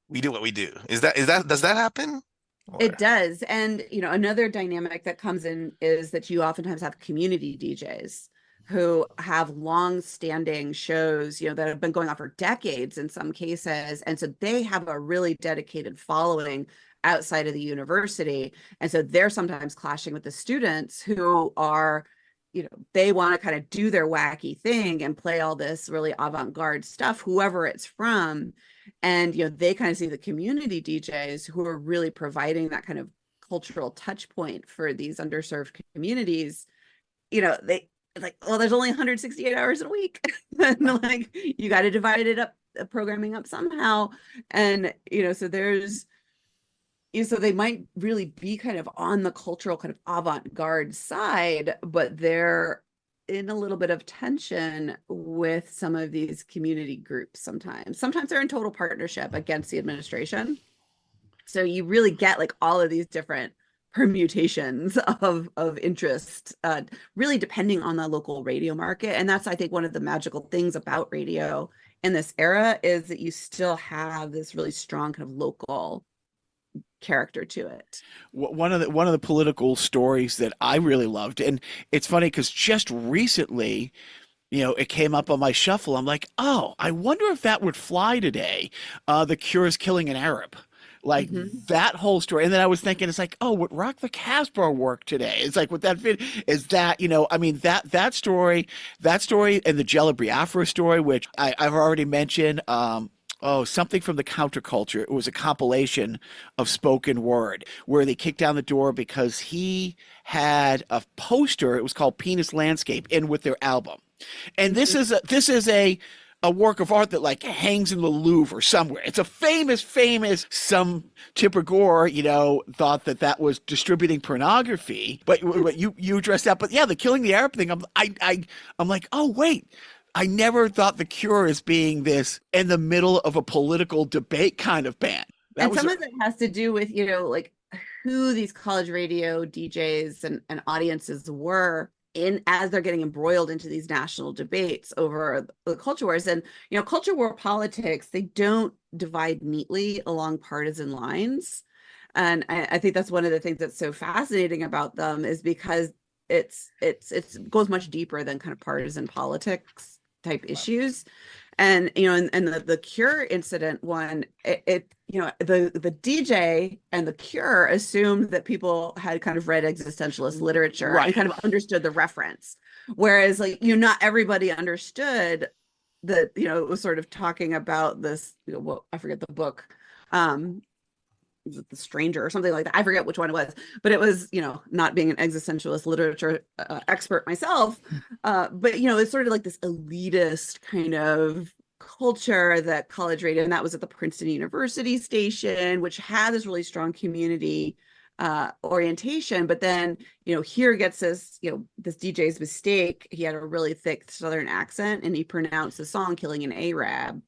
we do what we do. Does that happen? Or... It does. And, another dynamic that comes in is that you oftentimes have community DJs who have long-standing shows, that have been going on for decades in some cases. And so they have a really dedicated following outside of the university. And so they're sometimes clashing with the students who are, they want to kind of do their wacky thing and play all this really avant-garde stuff, whoever it's from. And, they kind of see the community DJs who are really providing that kind of cultural touch point for these underserved communities. They like, well, there's only 168 hours a week. And like, you got to divide it up, programming up somehow. And, so they might really be kind of on the cultural kind of avant-garde side, but they're in a little bit of tension with some of these community groups sometimes. Sometimes they're in total partnership against the administration. So you really get like all of these different permutations of interest, really depending on the local radio market. And that's, I think, one of the magical things about radio in this era is that you still have this really strong kind of local character to it. One of the political stories that I really loved, and it's funny because just recently, it came up on my shuffle. I'm like, oh, I wonder if that would fly today. The Cure's killing an Arab. Like that whole story. And then I was thinking, it's like, oh, would Rock the Casbah work today? It's like, with that fit, is that, I mean, that story and the Jella Biafra story, which I've already mentioned, something from the counterculture. It was a compilation of spoken word where they kicked down the door because he had a poster. It was called Penis Landscape in with their album. And this is a work of art that like hangs in the Louvre or somewhere. It's a famous, some Tipper Gore, thought that was distributing pornography, but you dressed up. But yeah, the Killing the Arab thing, I'm like, oh, wait. I never thought the Cure as being this in the middle of a political debate kind of band. And some of it has to do with, like who these college radio DJs and audiences were in as they're getting embroiled into these national debates over the culture wars. And, culture war politics, they don't divide neatly along partisan lines. And I think that's one of the things that's so fascinating about them, is because it goes much deeper than kind of partisan politics type issues. And and the Cure incident one, the DJ and the Cure assumed that people had kind of read existentialist literature and kind of understood the reference, whereas like not everybody understood that it was sort of talking about this, I forget the book, was it The Stranger or something like that? I forget which one it was, but it was, not being an existentialist literature expert myself, but it's sort of like this elitist kind of culture that college radio, and that was at the Princeton University station, which had this really strong community orientation. But then, here gets this, this DJ's mistake. He had a really thick Southern accent, and he pronounced the song "Killing an Arab."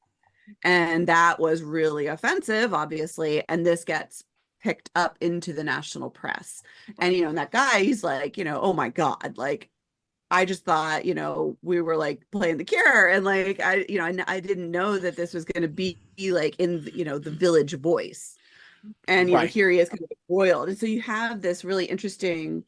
And that was really offensive, obviously. And this gets picked up into the national press. And, and that guy, he's like, oh my God, like, I just thought, we were like playing The Cure, and like, I didn't know that this was going to be like in, the Village Voice. And, here he is kind of foiled. And so you have this really interesting,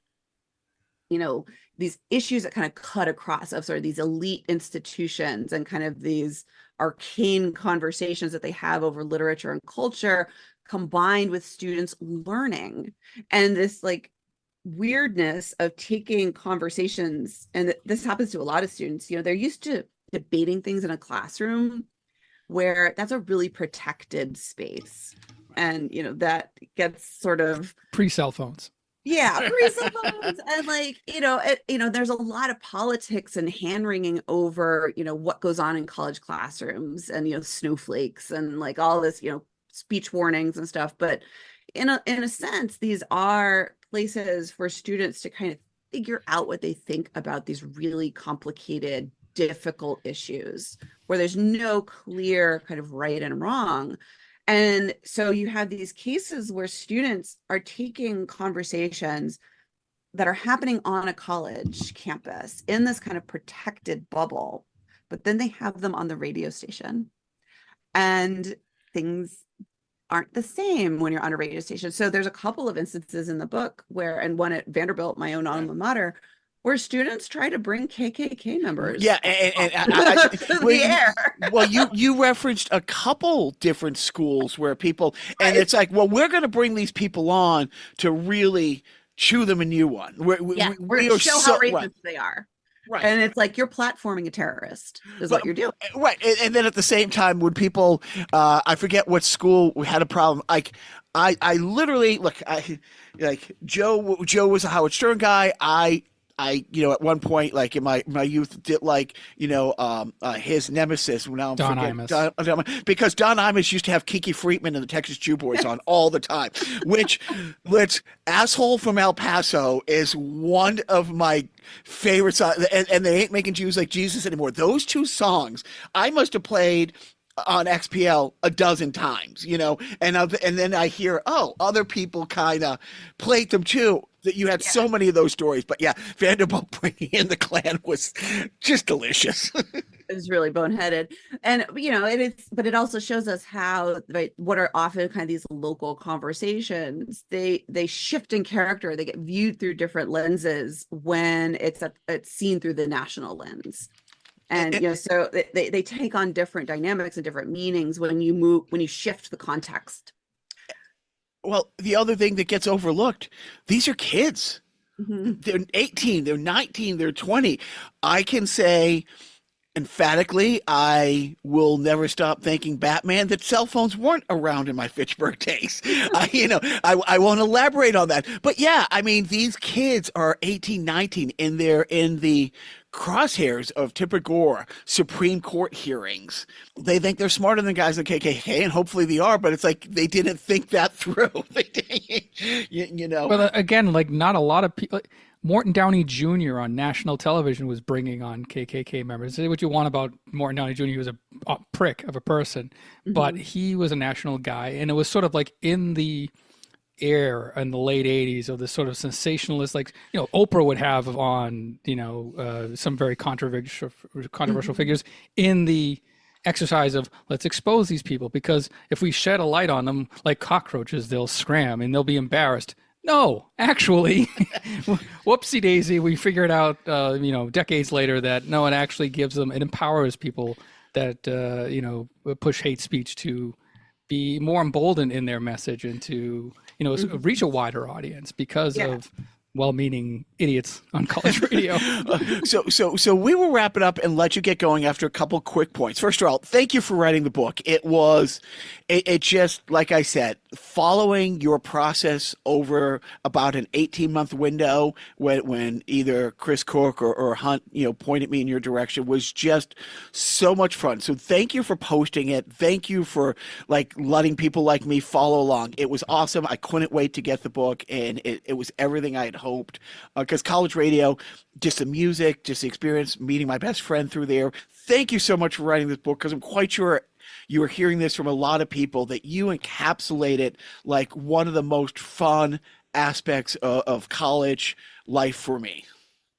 these issues that kind of cut across of sort of these elite institutions and kind of these arcane conversations that they have over literature and culture, combined with students learning, and this like weirdness of taking conversations. And this happens to a lot of students, they're used to debating things in a classroom where that's a really protected space. And, that gets sort of pre-cell phones. Yeah, pre-cell phones. And like, there's a lot of politics and hand-wringing over, what goes on in college classrooms, and, snowflakes and like all this, speech warnings and stuff. But in a sense, these are places for students to kind of figure out what they think about these really complicated, difficult issues where there's no clear kind of right and wrong. And so you have these cases where students are taking conversations that are happening on a college campus in this kind of protected bubble, but then they have them on the radio station, and things aren't the same when you're on a radio station. So there's a couple of instances in the book where, and one at Vanderbilt, my own alma mater, where students try to bring KKK members. Yeah, well, you referenced a couple different schools where people, and it's like, well, we're going to bring these people on to really chew them a new one. We're going to show how racist they are. Right. And it's like, you're platforming a terrorist is what you're doing. Right. And then at the same time, when people, I forget what school we had a problem. Like, I literally, look, Joe was a Howard Stern guy. I at one point, like in my youth, did like, his nemesis. Now Don Imus. Because Don Imus used to have Kiki Friedman and the Texas Jew Boys on all the time, which Asshole from El Paso is one of my favorite songs. And They Ain't Making Jews Like Jesus Anymore. Those two songs I must have played on XPL a dozen times, and then I hear, other people kind of played them too. That you had so many of those stories. But yeah, Vanderbilt bringing in the Klan was just delicious. It was really boneheaded. And, it is, but it also shows us how, what are often kind of these local conversations, they shift in character, they get viewed through different lenses when it's seen through the national lens. And, so they take on different dynamics and different meanings when you shift the context. Well, the other thing that gets overlooked, these are kids. Mm-hmm. They're 18, they're 19, they're 20. I can say emphatically, I will never stop thanking Batman that cell phones weren't around in my Fitchburg days. I won't elaborate on that. But yeah, I mean, these kids are 18, 19, and they're in the crosshairs of Tipper Gore Supreme Court hearings. They think they're smarter than guys in KKK, and hopefully they are, but it's like they didn't think that through. Well, again, like not a lot of people. Morton Downey Jr. on national television was bringing on KKK members. Say what you want about Morton Downey Jr. He was a prick of a person, but he was a national guy, and it was sort of like in the air in the late 80s of this sort of sensationalist, like Oprah would have on some very controversial figures in the exercise of let's expose these people, because if we shed a light on them like cockroaches, they'll scram and they'll be embarrassed. No, actually, whoopsie daisy, we figured out decades later that no, it actually gives them, it empowers people that push hate speech to be more emboldened in their message and to reach a wider audience because of well-meaning idiots on college radio. So we will wrap it up and let you get going after a couple quick points. First of all, thank you for writing the book. It just, like I said, following your process over about an 18-month window when either Chris Cook or Hunt, pointed me in your direction was just so much fun. So thank you for posting it. Thank you for letting people like me follow along. It was awesome. I couldn't wait to get the book, and it was everything I had hoped, because college radio, just the music, just the experience, meeting my best friend through there. Thank you so much for writing this book, because I'm quite sure you are hearing this from a lot of people, that you encapsulate it like one of the most fun aspects of college life for me.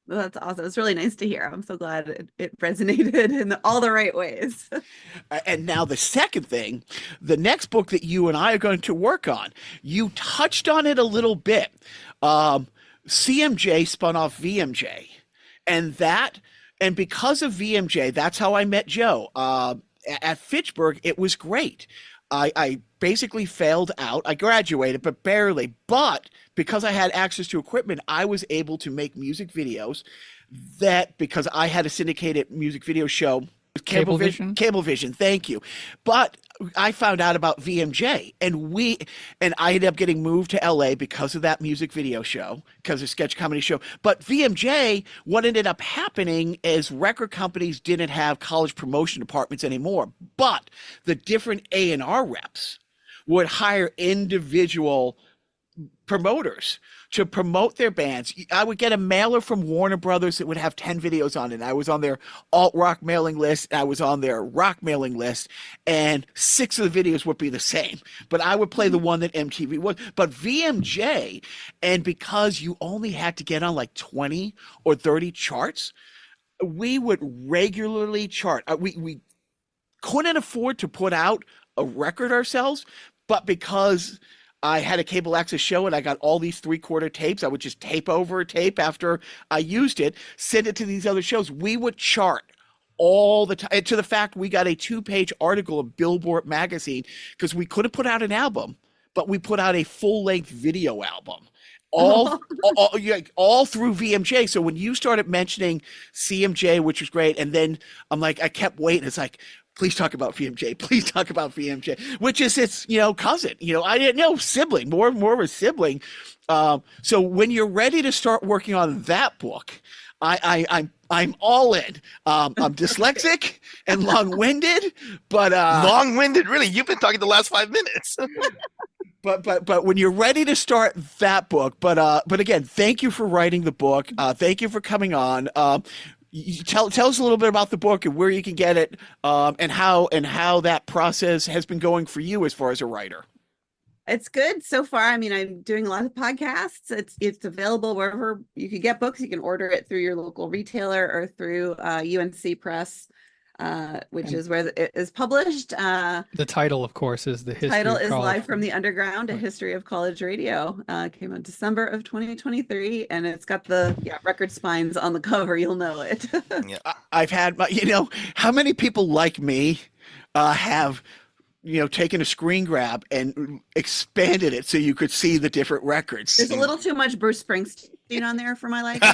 Well, that's awesome. It's really nice to hear. I'm so glad it resonated in all the right ways. And now the second thing, the next book that you and I are going to work on, you touched on it a little bit. CMJ spun off VMJ, and because of VMJ, that's how I met Joe. At Fitchburg, it was great. I basically failed out. I graduated, but barely. But because I had access to equipment, I was able to make music videos because I had a syndicated music video show. Cablevision, thank you. But I found out about VMJ, and I ended up getting moved to LA because of that music video show, because of sketch comedy show. But VMJ, what ended up happening is record companies didn't have college promotion departments anymore, but the different A&R reps would hire individual promoters to promote their bands. I would get a mailer from Warner Brothers that would have 10 videos on it. I was on their alt rock mailing list. I was on their rock mailing list, and 6 of the videos would be the same, but I would play the one that MTV was. But VMJ, and because you only had to get on like 20 or 30 charts, we would regularly chart. We couldn't afford to put out a record ourselves, but because I had a cable access show and I got all these 3/4 tapes, I would just tape over a tape after I used it, send it to these other shows. We would chart all the time, to the fact we got a 2-page article in Billboard magazine because we couldn't put out an album, but we put out a full-length video album. All through VMJ. So when you started mentioning CMJ, which was great, and then I'm like, I kept waiting. It's like, please talk about VMJ. Please talk about VMJ, which is its, cousin. I didn't know, sibling, more of a sibling. So when you're ready to start working on that book, I'm all in. I'm dyslexic and long-winded, but long-winded, really? You've been talking the last 5 minutes. But when you're ready to start that book, but again, thank you for writing the book. Thank you for coming on. Tell us a little bit about the book and where you can get it, and how that process has been going for you as far as a writer. It's good so far. I mean, I'm doing a lot of podcasts. It's available wherever you can get books. You can order it through your local retailer or through UNC Press, which is where it is published. The title, of course, is The History of College. Live from the Underground, A History of College Radio. Came out December of 2023, and it's got the record spines on the cover. You'll know it. Yeah. I've had, how many people like me have taken a screen grab and expanded it so you could see the different records. There's a little too much Bruce Springsteen on there for my liking.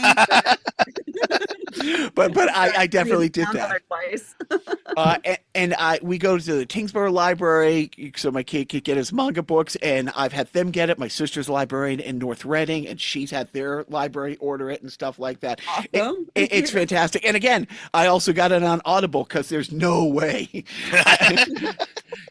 but I definitely did that. Twice. And we go to the Tingsboro Library so my kid could get his manga books, and I've had them get it. My sister's a librarian in North Reading, and she's had their library order it and stuff like that. Awesome. It's fantastic. And again, I also got it on Audible because there's no way.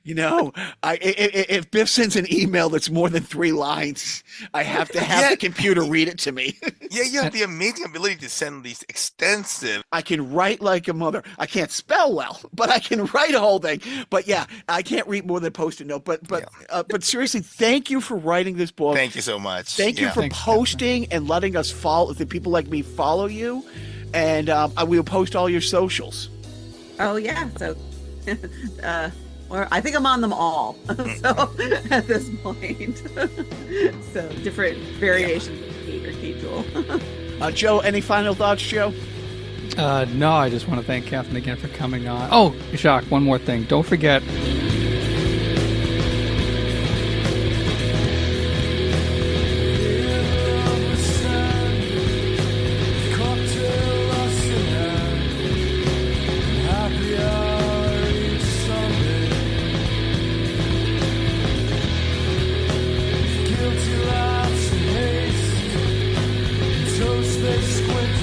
If Biff sends an email that's more than 3 lines, I have to have the computer read it to me. Yeah, you have the amazing ability to send these extensive. I can write like a mother. I can't spell well, but I can write a whole thing. But yeah, I can't read more than Post-it note. But seriously, thank you for writing this book. Thank you so much. Thank you for posting and letting us follow, the people like me follow you, and I will post all your socials. Oh yeah, so. Or I think I'm on them all. So at this point, so different variations of Kate or Kate Jewell. Joe, any final thoughts, Joe? No, I just want to thank Katherine again for coming on. Oh, Jacques, one more thing. Don't forget. Squint